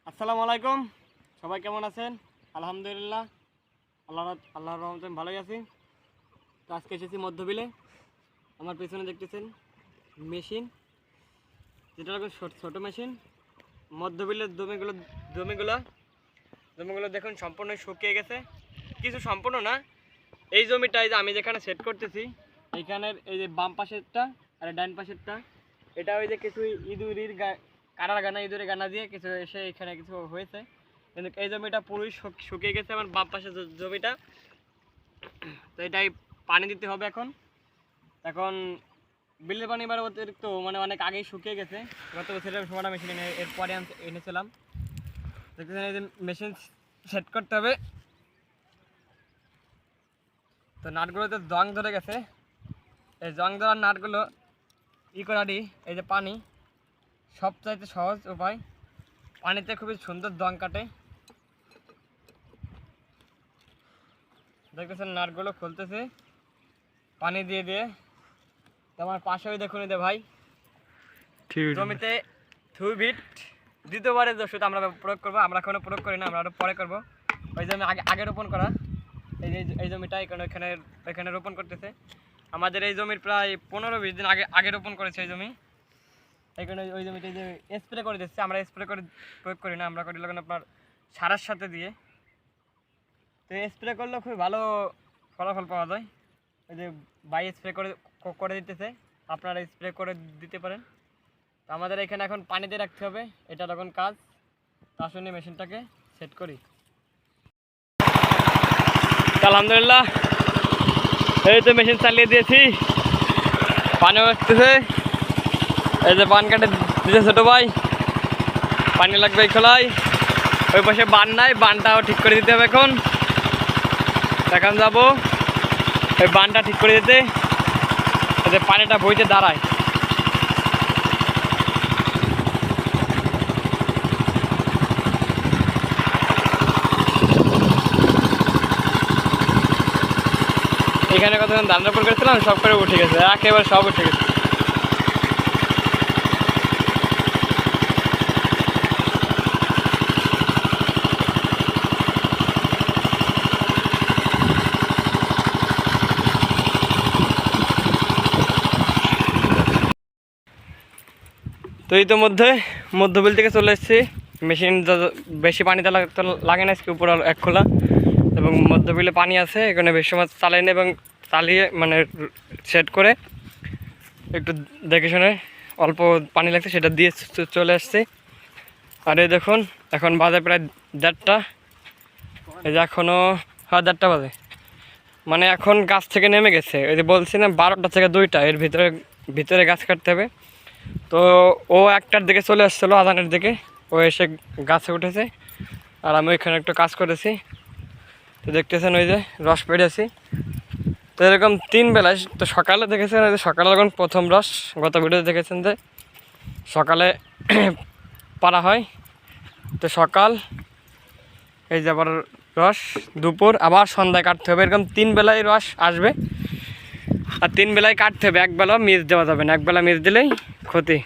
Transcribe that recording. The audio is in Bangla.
আসসালামু আলাইকুম, সবাই কেমন আছেন? আলহামদুলিল্লাহ, আল্লাহর রহমতে আমি ভালোই আছি। তো আজকে এসেছি মধ্যবিলে। আমার পেছনে দেখতেছেন মেশিন, যেটা হলো ছোটো মেশিন। মধ্যবিলের জমিগুলো দেখুন সম্পূর্ণ শুকিয়ে গেছে। কিছু সম্পূর্ণ না, এই জমিটাই যে আমি যেখানে সেট করতেছি, এইখানের এই যে বাম পাশেরটা আর ডান পাশেরটা, এটা ওই যে কিছু ইঁদুরের ইঁদুরের গানা দিয়ে কিছু এসে এখানে কিছু হয়েছে, কিন্তু এই জমিটা পুরোই শুকিয়ে গেছে আমার বাম পাশের জমিটা। তো এটাই পানি দিতে হবে এখন বিলের পানি এবার অতিরিক্ত মানে অনেক আগেই শুকিয়ে গেছে। গত বছরের সময়টা মেশিন এরপরে এনেছিলাম। দেখতেছেন এই যে মেশিন সেট করতে হবে। তো নাটগুলোতে জং ধরে গেছে, এই জং ধরার নাটগুলো করারই এই যে পানি সবচাইতে সহজ উপায়। পানিতে খুবই সুন্দর জং কাটে। দেখতেছেন নাটগুলো খুলতেছে পানি দিয়ে দিয়ে। তোমার পাশেই দেখুন এই যে ভাই জমিতে 2 ফিট দ্বিতীয়বারের ওষুধ আমরা প্রয়োগ করবো। আমরা এখনো প্রয়োগ করি না, আমরা আরও পরে করবো। ওই জমি আগে রোপণ করা, এই জমিটা এখানে রোপণ করতেছে। আমাদের এই জমির প্রায় 15-20 দিন আগে রোপণ করেছে এই জমি। এখানে ওই জমিতে যে স্প্রে করে দিচ্ছে, আমরা স্প্রে করে প্রয়োগ করি না, আমরা করি লাগানো আপনার সারের সাথে দিয়ে। তো স্প্রে করলে খুব ভালো ফলাফল পাওয়া যায়। ওই যে বাই স্প্রে করে দিতেছে, আপনারা স্প্রে করে দিতে পারেন। তো আমাদের এখানে এখন পানি দিয়ে রাখতে হবে, এটা তখন কাজ। তার জন্য মেশিনটাকে সেট করি। আলহামদুলিল্লাহ, এই তো মেশিন চালিয়ে দিয়েছি, পানি আসতেছে। এই যে বান কাটে দিয়েছে ছোটো ভাই, পানি লাগবে এই খোলায়। ওই পাশে বান নাই, বানটাও ঠিক করে দিতে হবে। এখন যাবো ওই বানটা ঠিক করে দিতে, যাতে পানিটা বইতে দাঁড়ায়। এখানে কতক্ষণ ধান রোপণ করেছিলাম, সব করে উঠে গেছে, একেবারে সব উঠে গেছে। তো ইতিমধ্যে মধ্যবিল থেকে চলে এসেছি। মেশিন বেশি পানিতে লাগে না, উপর এক খোলা এবং মধ্যবিলে পানি আছে। এখানে বেশি সময় চালাই না এবং চালিয়ে মানে সেট করে একটু দেখে শুনে অল্প পানি লাগছে সেটা দিয়ে চলে আসছে। আর এই দেখুন এখন বাজে প্রায় 1:30। এই যে এখনও 1:30 বাজে, মানে এখন গাছ থেকে নেমে গেছে। ওই যে বলছি না 12টা থেকে 2টা, এর ভিতরে গাছ কাটতে হবে। তো ও 1টার দিকে চলে আসছিলো, আজানের দিকে ও এসে গাছে উঠেছে। আর আমি ওইখানে একটু কাজ করেছি। তো দেখতেছেন ওই যে রস পেড়েছি। তো এরকম 3 বেলায়, তো সকালে দেখেছেন ওই যে সকালে যখন প্রথম রস, গত ভিডিওতে দেখেছেন যে সকালে পারা হয়। তো সকাল এই যে আবার রস, দুপুর আবার সন্ধ্যায় কাটতে হবে। এরকম 3 বেলায় রস আসবে। আর 3 বেলায় কাটতে হবে, 1 বেলা মিস দেওয়া যাবে না, 1 বেলা মিস দিলেই ক্ষতি।